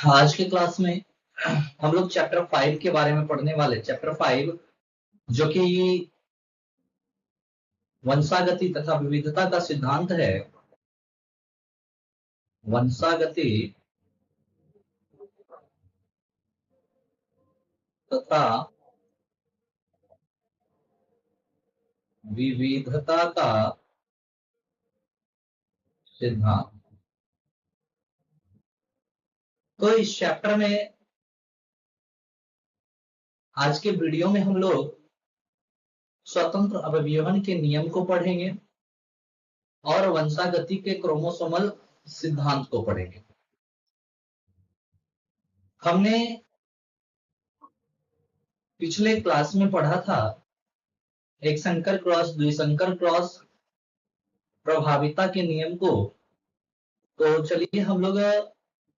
आज के क्लास में हम लोग चैप्टर 5 के बारे में पढ़ने वाले। चैप्टर 5 जो कि वंशागति तथा विविधता का सिद्धांत है। वंशागति तथा विविधता का सिद्धांत। तो इस चैप्टर में आज के वीडियो में हम लोग स्वतंत्र अवयवन के नियम को पढ़ेंगे और वंशागति के क्रोमोसोमल सिद्धांत को पढ़ेंगे। हमने पिछले क्लास में पढ़ा था एक संकर क्रॉस द्विसंकर क्रॉस प्रभाविता के नियम को। तो चलिए हम लोग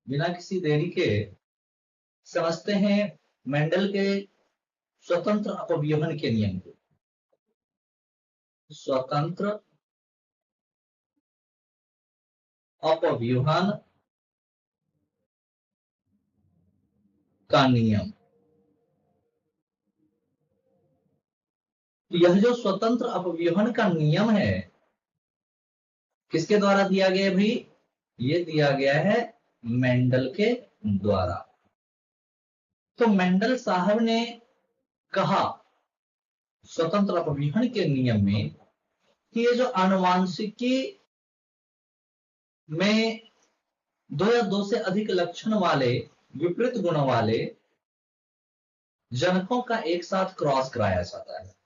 बिना किसी देरी के समझते हैं मेंडल के स्वतंत्र अपव्यूहन के नियम को। स्वतंत्र अपव्यूहन का नियम। यह जो स्वतंत्र अपव्यूहन का नियम है किसके द्वारा दिया गया है भाई? ये दिया गया है मेंडल के द्वारा। तो मेंडल साहब ने कहा स्वतंत्र अपव्यूहन के नियम में कि ये जो आनुवांशिकी में दो या दो से अधिक लक्षण वाले विपरीत गुणों वाले जनकों का एक साथ क्रॉस कराया जाता है।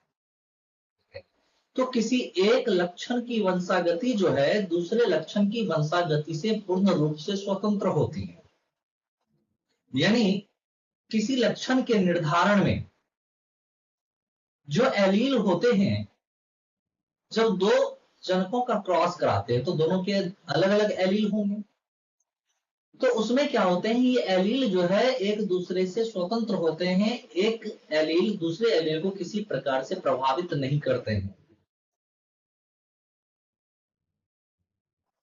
तो किसी एक लक्षण की वंशागति जो है दूसरे लक्षण की वंशागति से पूर्ण रूप से स्वतंत्र होती है। यानी किसी लक्षण के निर्धारण में जो एलील होते हैं, जब दो जनकों का क्रॉस कराते हैं तो दोनों के अलग अलग एलील होंगे। तो उसमें क्या होते हैं, ये एलील जो है एक दूसरे से स्वतंत्र होते हैं। एक एलील दूसरे एलील को किसी प्रकार से प्रभावित नहीं करते हैं।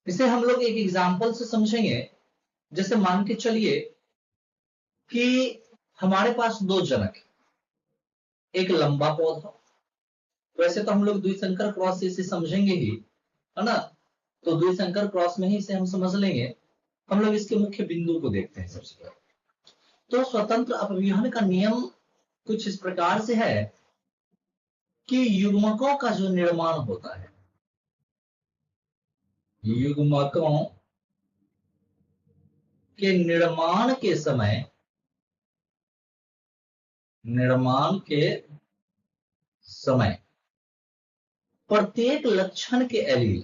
इसे हम लोग एक एग्जाम्पल से समझेंगे। जैसे मान के चलिए कि हमारे पास दो जनक, एक लंबा पौधा। वैसे तो हम लोग द्विसंकर क्रॉस से इसे समझेंगे ही, है ना? तो द्विसंकर क्रॉस में ही इसे हम समझ लेंगे। हम लोग इसके मुख्य बिंदु को देखते हैं सबसे पहले। तो स्वतंत्र अपव्यूहन का नियम कुछ इस प्रकार से है कि युग्मकों का जो निर्माण होता है, युग्मकों के निर्माण के समय प्रत्येक लक्षण के एलील,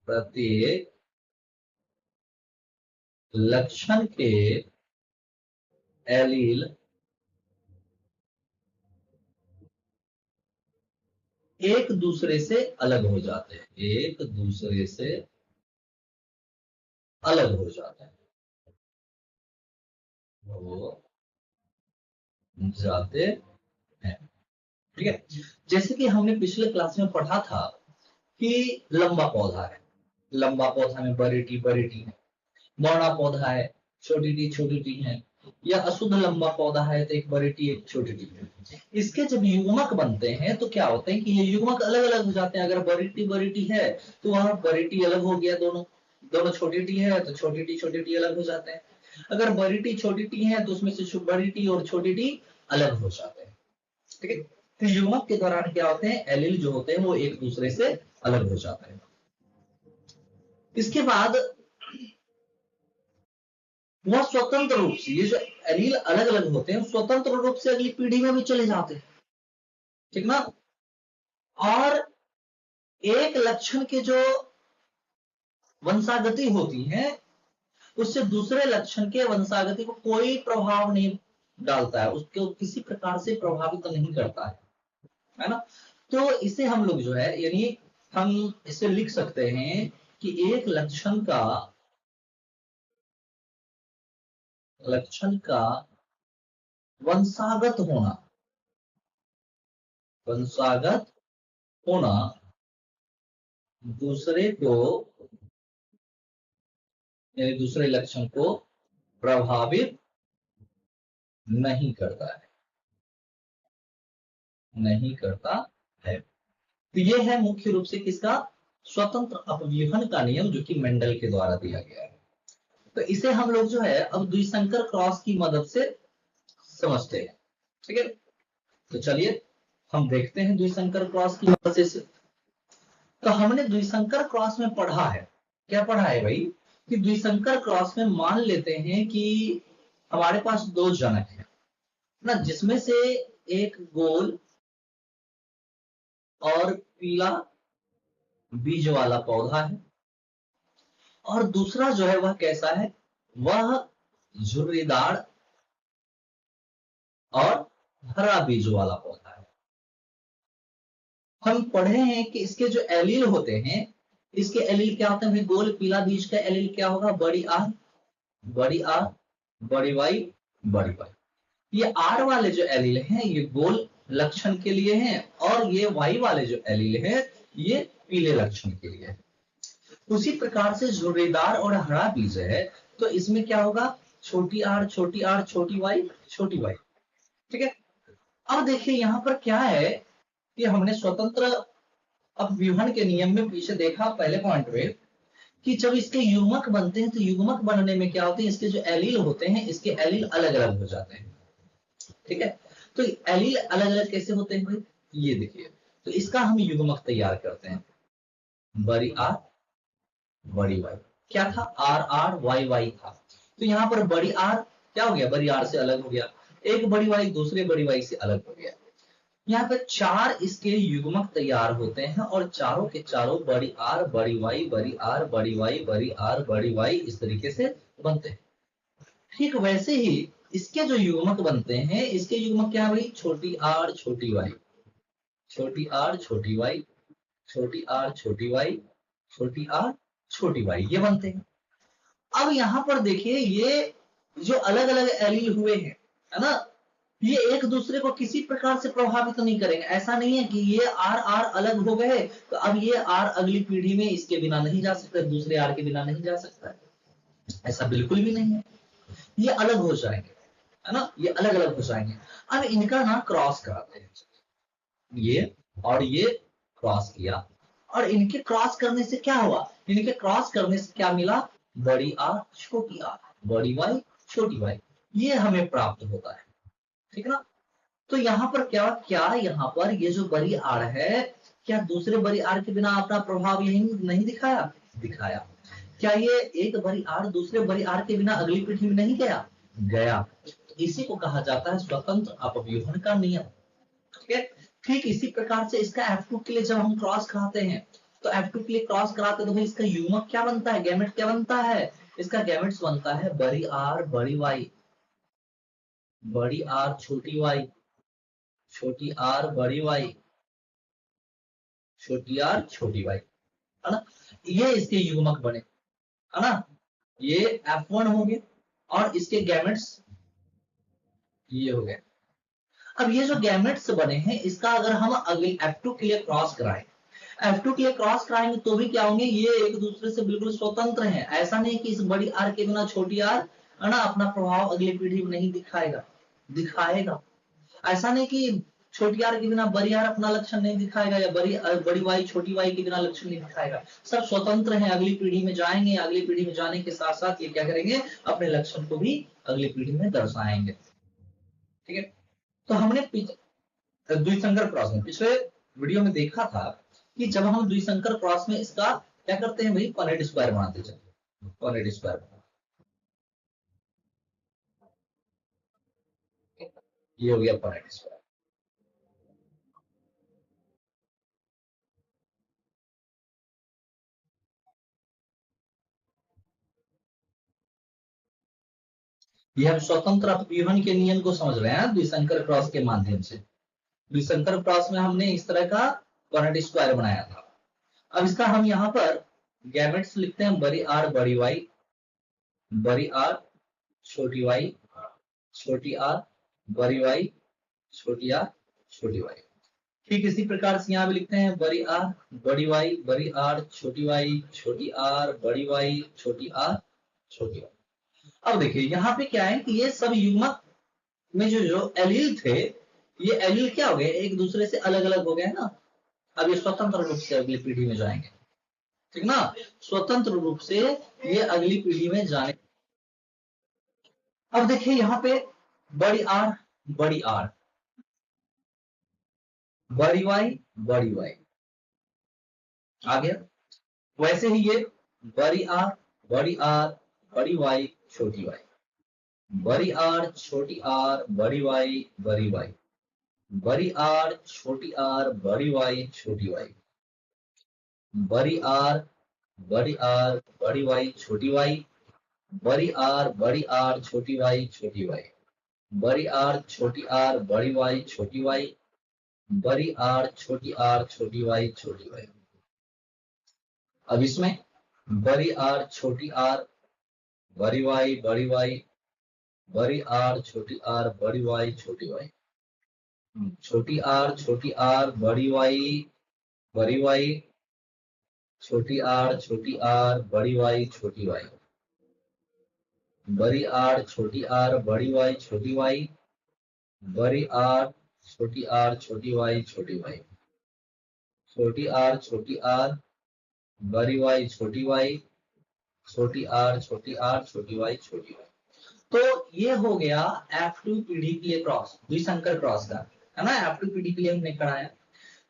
प्रत्येक लक्षण के एलील एक दूसरे से अलग हो जाते हैं। एक दूसरे से अलग हो जाते हैं, हो जाते हैं। ठीक है। जैसे कि हमने पिछले क्लास में पढ़ा था कि लंबा पौधा है, लंबा पौधा में बड़ी टी है। बड़ा पौधा है, छोटी टी है। या अशुद्ध लंबा पौधा है तो एक बड़ी टी एक छोटी टी है। इसके जब युग्मक बनते हैं तो क्या होते हैं कि ये युग्मक अलग अलग हो जाते हैं। अगर बड़ी टी है तो वहां बड़ी टी अलग हो गया, दोनों दोनों छोटी टी है तो छोटी टी अलग हो जाते हैं। अगर बड़ी टी छोटी टी है तो उसमें से बड़ी टी और छोटी टी अलग हो जाते हैं। ठीक है। तो युग्मक के दौरान क्या होते हैं, एलील जो होते हैं वो एक दूसरे से अलग हो जाते हैं। इसके बाद वह स्वतंत्र रूप से, ये जो एलील अलग अलग होते हैं स्वतंत्र रूप से अगली पीढ़ी में भी चले जाते हैं। ठीक ना? और एक लक्षण के जो वंशागति होती है उससे दूसरे लक्षण के वंशागति को कोई प्रभाव नहीं डालता है, उसको किसी प्रकार से प्रभावित नहीं करता है ना? तो इसे हम लोग जो है, यानी हम इसे लिख सकते हैं कि एक लक्षण का वंशागत होना दूसरे को यानी दूसरे लक्षण को प्रभावित नहीं करता है, नहीं करता है। तो ये है मुख्य रूप से किसका, स्वतंत्र अपव्यूहन का नियम, जो कि मेंडल के द्वारा दिया गया है। तो इसे हम लोग जो है अब द्विसंकर क्रॉस की मदद से समझते हैं। ठीक है, तो चलिए हम देखते हैं द्विसंकर क्रॉस की मदद से। तो हमने द्विसंकर क्रॉस में पढ़ा है, क्या पढ़ा है भाई, कि द्विसंकर क्रॉस में मान लेते हैं कि हमारे पास दो जनक हैं ना, जिसमें से एक गोल और पीला बीज वाला पौधा है और दूसरा जो है वह कैसा है, वह झुर्रीदार और हरा बीज वाला पौधा है। हम पढ़े हैं कि इसके जो एलील होते हैं, इसके एलील क्या होते हैं, गोल पीला बीज का एलील क्या होगा, बड़ी आर, बड़ी आर, बड़ी वाई, बड़ी वाई। ये आर वाले जो एलील हैं ये गोल लक्षण के लिए हैं और ये वाई वाले जो एलील हैं ये पीले लक्षण के लिए है। उसी प्रकार से झुर्रीदार और हरा बीज है, तो इसमें क्या होगा, छोटी आर, छोटी आर, छोटी वाई, छोटी वाई। ठीक है, अब देखिए यहां पर क्या है कि हमने स्वतंत्र अपव्यूहन के नियम में पीछे देखा पहले पॉइंट में कि जब इसके युग्मक बनते हैं तो युग्मक बनने में क्या होते हैं, इसके जो एलील होते हैं इसके एलील अलग अलग हो जाते हैं। ठीक है, तो एलील अलग अलग कैसे होते हैं भाई, ये देखिए, तो इसका हम युग्मक तैयार करते हैं, बड़ी आर बड़ी वाई, क्या था, आर आर वाई वाई था। तो यहाँ पर बड़ी आर क्या हो गया, बड़ी आर से अलग हो गया, एक बड़ी वाई दूसरे बड़ी वाई से अलग हो गया। यहाँ पे चार इसके युग्मक तैयार होते हैं और चारों के चारों बड़ी आर बड़ी वाई, बड़ी आर बड़ी वाई, बड़ी आर बड़ी वाई, इस तरीके से बनते हैं। ठीक वैसे ही इसके जो युग्मक बनते हैं, इसके युग्मक क्या है भाई, छोटी आर छोटी वाई, छोटी आर छोटी वाई, छोटी आर छोटी वाई, छोटी आर छोटी वाई, ये बनते हैं। अब यहाँ पर देखिए ये जो अलग अलग एलील हुए हैं, है ना, ये एक दूसरे को किसी प्रकार से प्रभावित नहीं करेंगे। ऐसा नहीं है कि ये आर आर अलग हो गए तो अब ये आर अगली पीढ़ी में इसके बिना नहीं जा सकता, दूसरे आर के बिना नहीं जा सकता है, ऐसा बिल्कुल भी नहीं है। ये अलग हो जाएंगे, है ना, ये अलग अलग हो जाएंगे। अब इनका ना क्रॉस कराते हैं, ये और ये क्रॉस किया और इनके क्रॉस करने से क्या हुआ, इनके क्रॉस करने से क्या मिला, बड़ी आर छोटी आर, बड़ी वाई छोटी वाई, ये हमें प्राप्त होता है। ठीक ना, तो यहाँ पर क्या क्या यहाँ पर ये जो बड़ी आर है, क्या दूसरे बड़ी आर के बिना अपना प्रभाव यही नहीं दिखाया, दिखाया। क्या ये एक बड़ी आर दूसरे बड़ी आर के बिना अगली पीढ़ी में नहीं गया, गया। तो इसी को कहा जाता है स्वतंत्र अपव्यूहन का नियम। ठीक है, ठीक इसी प्रकार से इसका F2 के लिए जब हम क्रॉस कराते हैं, तो F2 के लिए क्रॉस कराते हैं तो भाई इसका युग्मक क्या बनता है, गैमेट क्या बनता है, इसका गैमेट्स बनता है बड़ी आर बड़ी वाई, बड़ी आर छोटी वाई, छोटी आर बड़ी वाई, छोटी आर छोटी वाई, है ना, ये इसके युग्मक बने, है ना, ये F1 हो गए और इसके गैमेट्स ये हो गए। अब ये जो गैमेट्स बने हैं इसका अगर हम अगले F2 के लिए क्रॉस कराएं, F2 के लिए क्रॉस कराएंगे तो भी क्या होंगे, ये एक दूसरे से बिल्कुल स्वतंत्र हैं। ऐसा नहीं कि इस बड़ी आर के बिना छोटी आर, है ना, अपना प्रभाव अगली पीढ़ी में नहीं दिखाएगा, दिखाएगा। ऐसा नहीं कि छोटी आर के बिना बड़ी आर अपना लक्षण नहीं दिखाएगा या बड़ी वाई छोटी वाई के बिना लक्षण नहीं दिखाएगा, सब स्वतंत्र हैं, अगली पीढ़ी में जाएंगे, अगली पीढ़ी में जाने के साथ साथ ये क्या करेंगे, अपने लक्षण को भी अगली पीढ़ी में दर्शाएंगे। ठीक है, तो हमने द्विसंकर क्रॉस में पिछले वीडियो में देखा था कि जब हम द्विसंकर क्रॉस में इसका क्या करते हैं भाई, पनेट स्क्वायर बनाते चलते, पनेट स्क्वायर, ये हो गया पनेट स्क्वायर। ये हम स्वतंत्र अपव्यूहन के नियम को समझ रहे हैं द्विसंकर क्रॉस के माध्यम से। द्विसंकर क्रॉस में हमने इस तरह का पनेट स्क्वायर बनाया था। अब इसका हम यहाँ पर गैमेट्स लिखते हैं, बड़ी आर बड़ी वाई, बड़ी आर छोटी वाई, छोटी आर बड़ी वाई, छोटी आर छोटी वाई। ठीक इसी प्रकार से यहाँ भी लिखते हैं, बड़ी आर बड़ी वाई, बड़ी आर छोटी वाई, छोटी आर बड़ी वाई, छोटी आर छोटी वाई। अब देखिए यहाँ पे क्या है कि ये सब युग्मक में जो जो एलील थे, ये एलील क्या हो गए, एक दूसरे से अलग अलग हो गए ना। अब ये स्वतंत्र रूप से अगली पीढ़ी में जाएंगे, ठीक ना, स्वतंत्र रूप से ये अगली पीढ़ी में जाने। अब देखिए यहाँ पे बड़ी आर, बड़ी आर, बड़ी वाई आ गया। वैसे ही ये बड़ी आर, बड़ी आर, बड़ी वाई, छोटी वाई, बड़ी आर, छोटी आर, बड़ी वाई, बड़ी आर, छोटी आर, बड़ी वाई, छोटी वाई, बड़ी आर, बड़ी आर, बड़ी वाई, छोटी वाई, बड़ी आर, छोटी वाई, छोटी वाई, बड़ी आर, छोटी आर, बड़ी वाई, छोटी वाई, बड़ी आर, छोटी आर, छोटी वाई, छोटी वाई। अब इसमें बड़ी आर, छोटी आर, बड़ी वाई, बड़ी आर, छोटी आर, बड़ी वाई, छोटी वाई, छोटी आर, बड़ी वाई, छोटी आर, बड़ी वाई, छोटी वाई, बड़ी आर, छोटी आर, बड़ी वाई, छोटी वाई, बड़ी आर, छोटी वाई, छोटी वाई, छोटी आर, बड़ी वाई, छोटी वाई, छोटी आर, छोटी वाई, छोटी वाई। तो ये हो गया F2 पीढ़ी के लिए क्रॉस, द्विसंकर क्रॉस का, है ना। F2 पीढ़ी के लिए हमने कराया।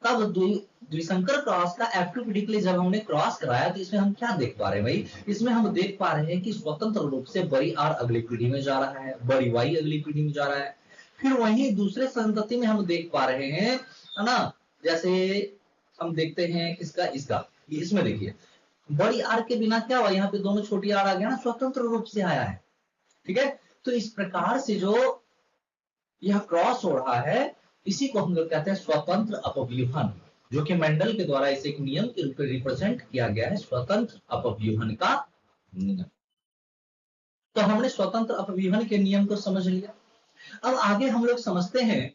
तब द्विसंकर क्रॉस का F2 पीढ़ी के लिए जब हमने क्रॉस कराया तो इसमें हम क्या देख पा रहे हैं भाई, इसमें हम देख पा रहे हैं कि स्वतंत्र रूप से बड़ी आर अगली पीढ़ी में जा रहा है, बड़ी वाई अगली पीढ़ी में जा रहा है। फिर वहीं दूसरे संतति में हम देख पा रहे हैं, है ना, जैसे हम देखते हैं किसका, इसका, इसमें देखिए बड़ी आर के बिना क्या हुआ, यहाँ पे दोनों छोटी आर आ गया ना, स्वतंत्र रूप से आया है, ठीक है। तो इस प्रकार से जो यह क्रॉस हो रहा है, इसी को हम लोग कहते हैं स्वतंत्र अपव्यूहन, जो कि मेंडल के द्वारा इसे एक नियम के रूप में रिप्रेजेंट किया गया है, स्वतंत्र अपव्यूहन का नियम। तो हमने स्वतंत्र अपव्यूहन के नियम को समझ लिया। अब आगे हम लोग समझते हैं,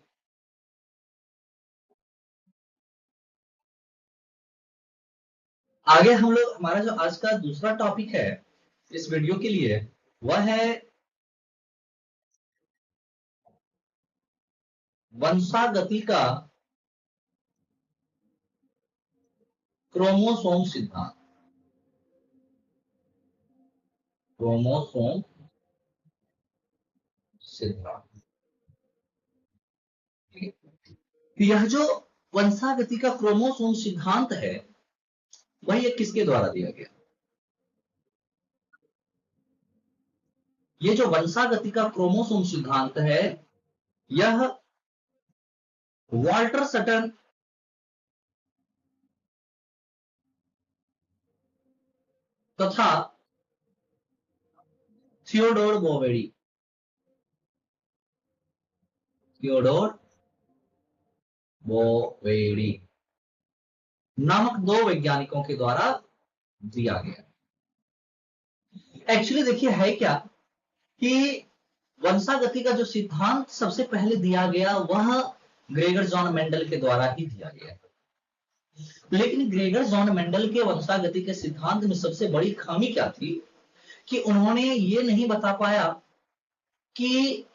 आगे हम लोग, हमारा जो आज का दूसरा टॉपिक है इस वीडियो के लिए, वह है वंशागति का क्रोमोसोम सिद्धांत। क्रोमोसोम सिद्धांत, यह जो वंशागति का क्रोमोसोम सिद्धांत है, वह ये किसके द्वारा दिया गया। ये जो वंशागति का क्रोमोसोम सिद्धांत है, यह वाल्टर सटन तथा थियोडोर बोवेडी, थियोडोर बोवेडी नामक दो वैज्ञानिकों के द्वारा दिया गया। एक्चुअली देखिए है क्या कि वंशागति का जो सिद्धांत सबसे पहले दिया गया, वह ग्रेगर जॉन मेंडल के द्वारा ही दिया गया। लेकिन ग्रेगर जॉन मेंडल के वंशागति के सिद्धांत में सबसे बड़ी खामी क्या थी कि उन्होंने ये नहीं बता पाया कि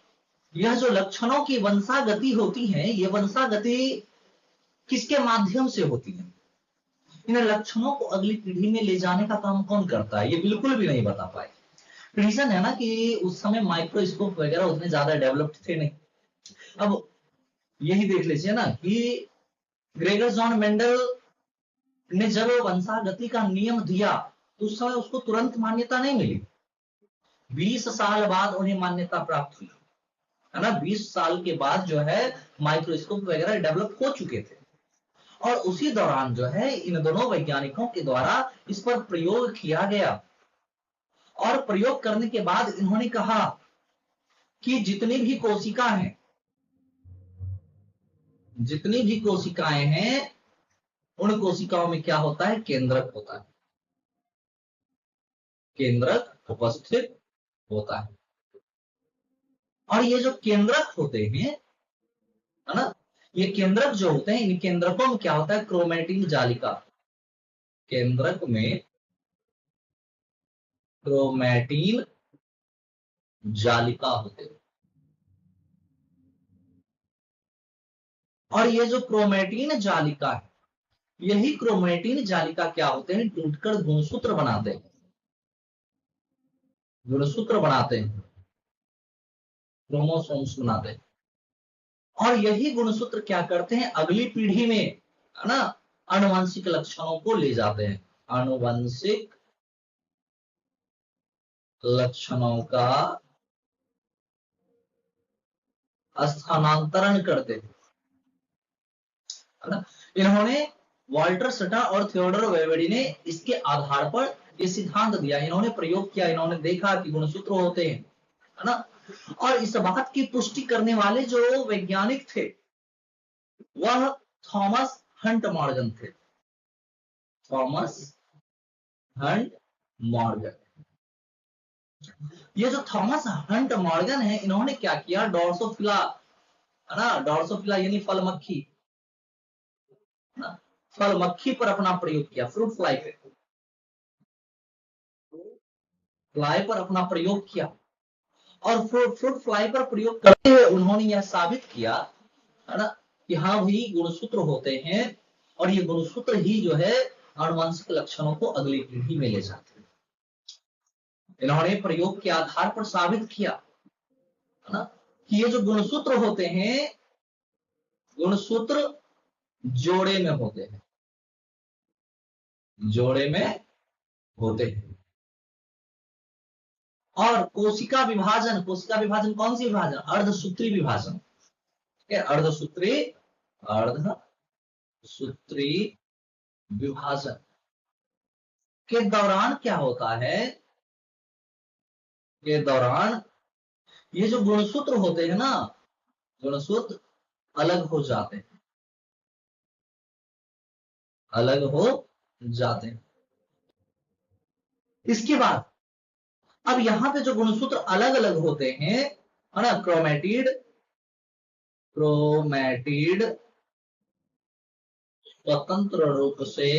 यह जो लक्षणों की वंशागति होती है, ये वंशागति किसके माध्यम से होती है, इन लक्षणों को अगली पीढ़ी में ले जाने का काम कौन करता है, ये बिल्कुल भी नहीं बता पाए। रीजन है ना कि उस समय माइक्रोस्कोप वगैरह उतने ज्यादा डेवलप्ड थे नहीं। अब यही देख लीजिए ना कि ग्रेगर जॉन मेंडल ने जब वंशागति का नियम दिया तो उस समय उसको तुरंत मान्यता नहीं मिली, 20 साल बाद उन्हें मान्यता प्राप्त हुई, है ना। 20 साल के बाद जो है माइक्रोस्कोप वगैरह डेवलप हो चुके थे, और उसी दौरान जो है इन दोनों वैज्ञानिकों के द्वारा इस पर प्रयोग किया गया। और प्रयोग करने के बाद इन्होंने कहा कि जितनी भी कोशिकाएं हैं, उन कोशिकाओं में क्या होता है, केंद्रक होता है, केंद्रक उपस्थित होता है। और ये जो केंद्रक होते हैं, है ना, ये केंद्रक जो होते हैं, इन केंद्रकों में क्या होता है, क्रोमेटिन जालिका, केंद्रक में क्रोमैटिन जालिका होते हैं। और ये जो क्रोमैटिन जालिका है, यही क्रोमैटिन जालिका क्या होते हैं, टूटकर गुणसूत्र बनाते हैं, गुणसूत्र बनाते हैं, क्रोमोसोम्स बनाते हैं। और यही गुणसूत्र क्या करते हैं, अगली पीढ़ी में, है ना, आनुवंशिक लक्षणों को ले जाते हैं, आनुवंशिक लक्षणों का स्थानांतरण करते हैं, है ना। इन्होंने, वॉल्टर सटा और थियोडोर वेवेडी ने इसके आधार पर ये सिद्धांत दिया, इन्होंने प्रयोग किया, इन्होंने देखा कि गुणसूत्र होते हैं, है ना। और इस बात की पुष्टि करने वाले जो वैज्ञानिक थे वह थॉमस हंट मॉर्गन थे, थॉमस हंट मॉर्गन। ये जो थॉमस हंट मॉर्गन है, इन्होंने क्या किया, डोर्सोफिला, है ना, डोर्सोफिला यानी फल मक्खी, फल मक्खी पर अपना प्रयोग किया, फ्रूट फ्लाई पे, फ्लाई पर अपना प्रयोग किया। और फ्रूट फ्लाई पर प्रयोग करते हुए उन्होंने यह साबित किया, है ना, कि हाँ भाई गुणसूत्र होते हैं, और ये गुणसूत्र ही जो है आनुवंशिक लक्षणों को अगली पीढ़ी में ले जाते हैं। इन्होंने प्रयोग के आधार पर साबित किया, है ना, कि ये जो गुणसूत्र होते हैं, गुणसूत्र जोड़े में होते हैं, जोड़े में होते हैं। और कोशिका विभाजन, कोशिका विभाजन कौन सी विभाजन, अर्धसूत्री विभाजन, अर्धसूत्री, अर्धसूत्री विभाजन के दौरान क्या होता है, के दौरान ये जो गुणसूत्र होते हैं ना, गुणसूत्र अलग हो जाते हैं, अलग हो जाते हैं। इसके बाद अब यहां पे जो गुणसूत्र अलग अलग होते हैं, है ना, क्रोमैटिड, क्रोमैटिड स्वतंत्र रूप से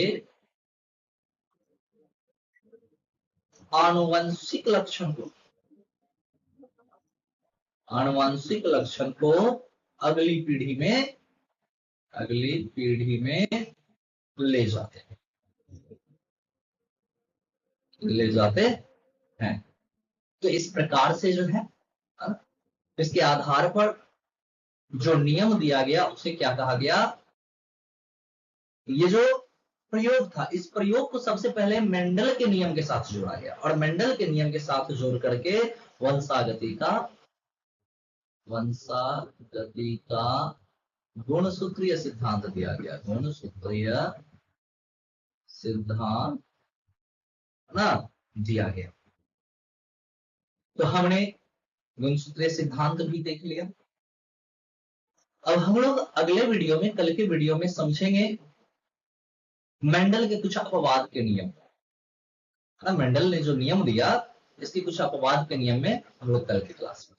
आनुवंशिक लक्षण को, आनुवंशिक लक्षण को अगली पीढ़ी में, अगली पीढ़ी में ले जाते हैं, ले जाते हैं। तो इस प्रकार से जो है, इसके आधार पर जो नियम दिया गया उसे क्या कहा गया, ये जो प्रयोग था, इस प्रयोग को सबसे पहले मेंडल के नियम के साथ जोड़ा गया, और मेंडल के नियम के साथ जोड़ करके वंशागति का, वंशागति का गुणसूत्रीय सिद्धांत दिया गया, गुणसूत्रीय सिद्धांत ना दिया गया। तो हमने गुणसूत्रीय सिद्धांत भी देख लिया। अब हम लोग अगले वीडियो में, कल के वीडियो में समझेंगे मेंडल के कुछ अपवाद के नियम। मेंडल ने जो नियम दिया, इसके कुछ अपवाद के नियम में हम लोग कल की क्लास में